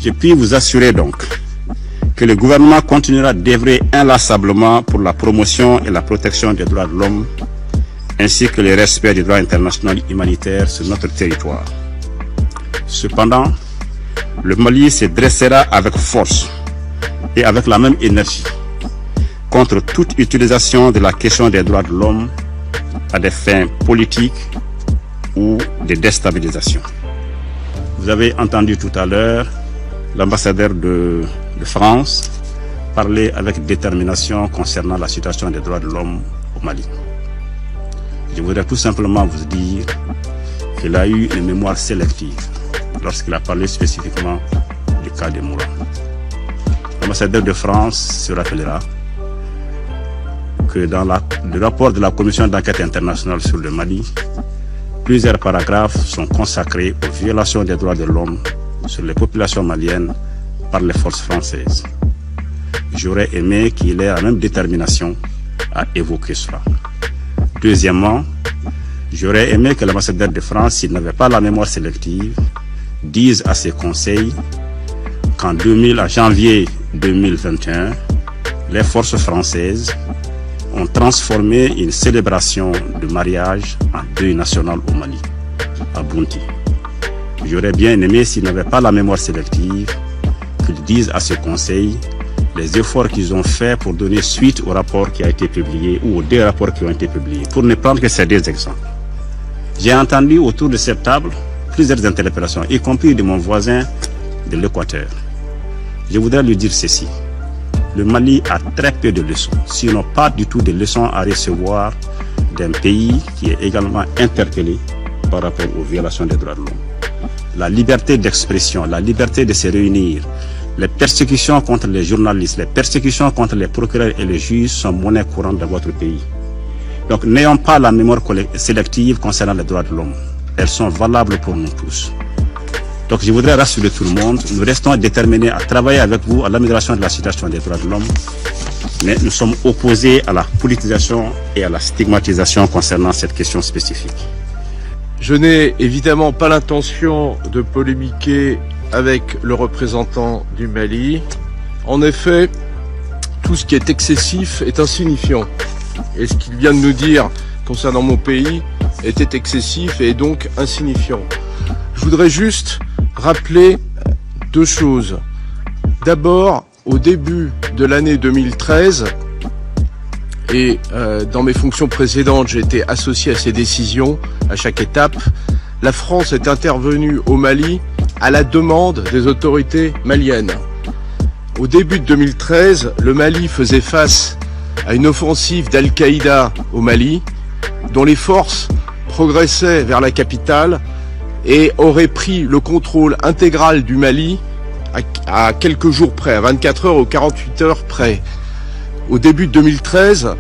Je puis vous assurer donc que le gouvernement continuera d'œuvrer inlassablement pour la promotion et la protection des droits de l'homme, ainsi que le respect du droit international humanitaire sur notre territoire. Cependant, le Mali se dressera avec force et avec la même énergie contre toute utilisation de la question des droits de l'homme à des fins politiques ou de déstabilisation. Vous avez entendu tout à l'heure l'ambassadeur de France parler avec détermination concernant la situation des droits de l'homme au Mali. Je voudrais tout simplement vous dire qu'il a eu une mémoire sélective lorsqu'il a parlé spécifiquement du cas de Moura. L'ambassadeur de France se rappellera que dans le rapport de la Commission d'enquête internationale sur le Mali, plusieurs paragraphes sont consacrés aux violations des droits de l'homme sur les populations maliennes par les forces françaises. J'aurais aimé qu'il ait la même détermination à évoquer cela. Deuxièmement, j'aurais aimé que l'ambassadeur de France, s'il n'avait pas la mémoire sélective, dise à ses conseils qu'en janvier 2021, les forces françaises ont transformé une célébration de mariage en deuil national au Mali, à Bounti. J'aurais bien aimé, s'il n'avait pas la mémoire sélective, qu'ils disent à ce conseil les efforts qu'ils ont faits pour donner suite au rapport qui a été publié ou aux deux rapports qui ont été publiés, pour ne prendre que ces deux exemples. J'ai entendu autour de cette table plusieurs interpellations, y compris de mon voisin de l'Équateur. Je voudrais lui dire ceci. Le Mali a très peu de leçons, sinon pas du tout de leçons à recevoir d'un pays qui est également interpellé par rapport aux violations des droits de l'homme. La liberté d'expression, la liberté de se réunir, les persécutions contre les journalistes, les persécutions contre les procureurs et les juges sont monnaie courante dans votre pays. Donc n'ayons pas la mémoire sélective concernant les droits de l'homme. Elles sont valables pour nous tous. Donc je voudrais rassurer tout le monde, nous restons déterminés à travailler avec vous à l'amélioration de la situation des droits de l'homme, mais nous sommes opposés à la politisation et à la stigmatisation concernant cette question spécifique. Je n'ai évidemment pas l'intention de polémiquer avec le représentant du Mali. En effet, tout ce qui est excessif est insignifiant. Et ce qu'il vient de nous dire concernant mon pays était excessif et donc insignifiant. Je voudrais juste rappeler deux choses. D'abord, au début de l'année 2013, et dans mes fonctions précédentes, j'ai été associé à ces décisions à chaque étape, la France est intervenue au Mali à la demande des autorités maliennes. Au début de 2013, le Mali faisait face à une offensive d'Al-Qaïda au Mali, dont les forces progressaient vers la capitale et auraient pris le contrôle intégral du Mali à quelques jours près, à 24 heures ou 48 heures près. Au début de 2013,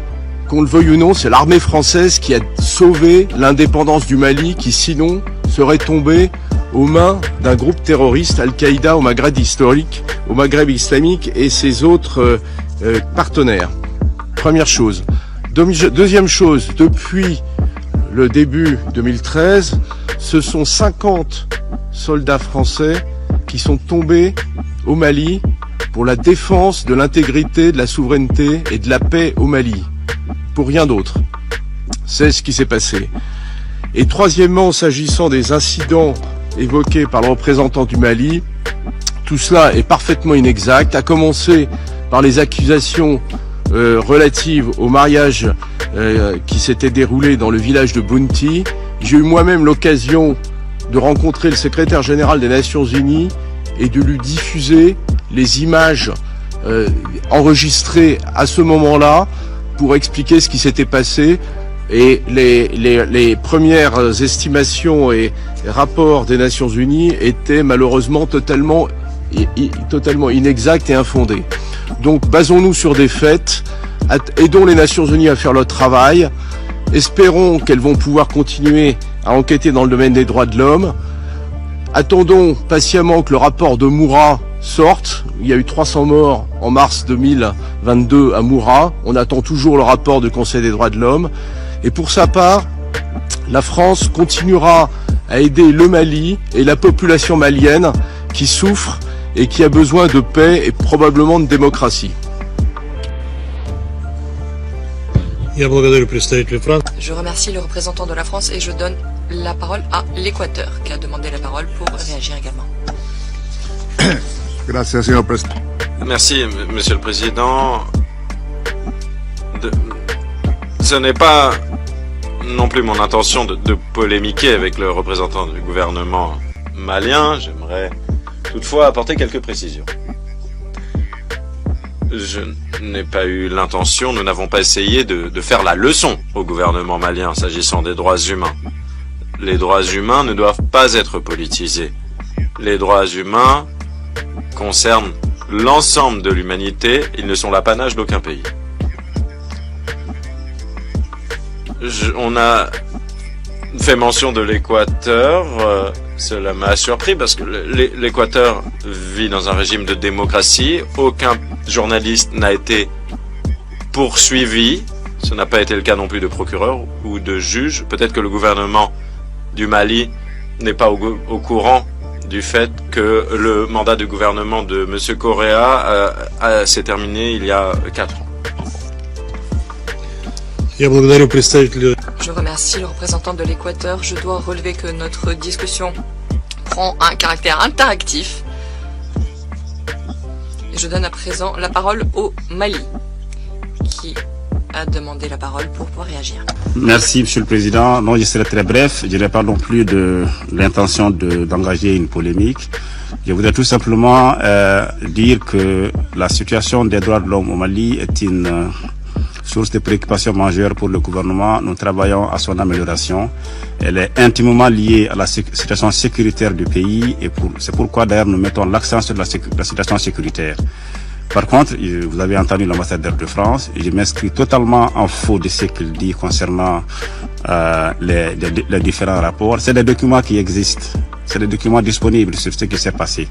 qu'on le veuille ou non, c'est l'armée française qui a sauvé l'indépendance du Mali, qui sinon serait tombée aux mains d'un groupe terroriste Al-Qaïda au Maghreb historique, au Maghreb islamique et ses autres partenaires. Première chose. Deuxième chose, depuis le début 2013, ce sont 50 soldats français qui sont tombés au Mali pour la défense de l'intégrité, de la souveraineté et de la paix au Mali. Pour rien d'autre. C'est ce qui s'est passé. Et troisièmement, s'agissant des incidents évoqués par le représentant du Mali, tout cela est parfaitement inexact, à commencer par les accusations relatives au mariage qui s'était déroulé dans le village de Bounti. J'ai eu moi-même l'occasion de rencontrer le secrétaire général des Nations Unies et de lui diffuser les images enregistrées à ce moment-là pour expliquer ce qui s'était passé. Et les premières estimations et rapports des Nations Unies étaient malheureusement totalement inexacts et infondés. Donc basons-nous sur des faits, aidons les Nations Unies à faire leur travail, espérons qu'elles vont pouvoir continuer à enquêter dans le domaine des droits de l'homme, attendons patiemment que le rapport de Moura sorte. Il y a eu 300 morts en mars 2022 à Moura, on attend toujours le rapport du Conseil des droits de l'homme. Et pour sa part, la France continuera à aider le Mali et la population malienne qui souffre et qui a besoin de paix et probablement de démocratie. Я благодарю представителя Франции. Je remercie le représentant de la France et je donne la parole à l'Équateur qui a demandé la parole pour réagir également. Gracias, señor presidente. Merci, Monsieur le Président. Ce n'est pas non plus mon intention de polémiquer avec le représentant du gouvernement malien. J'aimerais toutefois apporter quelques précisions. Je n'ai pas eu l'intention, nous n'avons pas essayé de faire la leçon au gouvernement malien s'agissant des droits humains. Les droits humains ne doivent pas être politisés. Les droits humains concernent l'ensemble de l'humanité, ils ne sont l'apanage d'aucun pays. On a fait mention de l'Équateur, cela m'a surpris parce que l'Équateur vit dans un régime de démocratie, aucun journaliste n'a été poursuivi, ce n'a pas été le cas non plus de procureur ou de juge. Peut-être que le gouvernement du Mali n'est pas au courant du fait que le mandat du gouvernement de M. Correa s'est terminé il y a 4 ans. Я благодарю представителя. Je remercie le représentant de l'Équateur. Je dois relever que notre discussion prend un caractère interactif. Et je donne à présent la parole au Mali, qui a demandé la parole pour pouvoir réagir. Merci, Monsieur le Président. Non, je serai très bref. Je n'ai pas non plus de l'intention d'engager une polémique. Je voudrais tout simplement dire que la situation des droits de l'homme au Mali est une source de préoccupation majeure pour le gouvernement. Nous travaillons à son amélioration. Elle est intimement liée à la situation sécuritaire du pays et c'est pourquoi d'ailleurs nous mettons l'accent sur la situation sécuritaire. Par contre, vous avez entendu l'ambassadeur de France et je m'inscris totalement en faux de ce qu'il dit concernant les différents rapports. C'est des documents qui existent, c'est des documents disponibles sur ce qui s'est passé.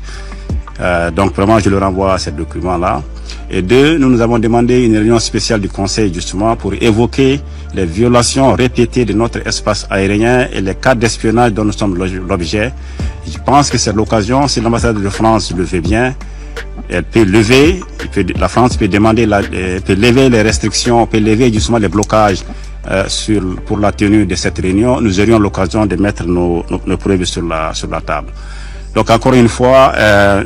Donc vraiment, je le renvoie à ces documents-là. Et deux, nous avons demandé une réunion spéciale du Conseil justement pour évoquer les violations répétées de notre espace aérien et les cas d'espionnage dont nous sommes l'objet. Je pense que c'est l'occasion, si l'ambassade de France le fait bien, elle peut lever, la France peut demander, peut lever les restrictions, peut lever justement les blocages pour la tenue de cette réunion. Nous aurions l'occasion de mettre nos preuves sur la table. Donc encore une fois,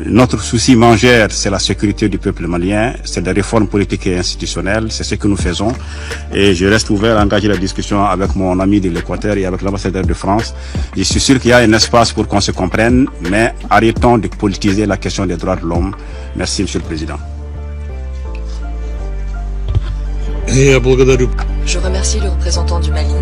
notre souci majeur, c'est la sécurité du peuple malien, c'est des réformes politiques et institutionnelles, c'est ce que nous faisons. Et je reste ouvert à engager la discussion avec mon ami de l'Équateur et avec l'ambassadeur de France. Je suis sûr qu'il y a un espace pour qu'on se comprenne, mais arrêtons de politiser la question des droits de l'homme. Merci, Monsieur le Président. Я благодарю. Je remercie le représentant du Mali.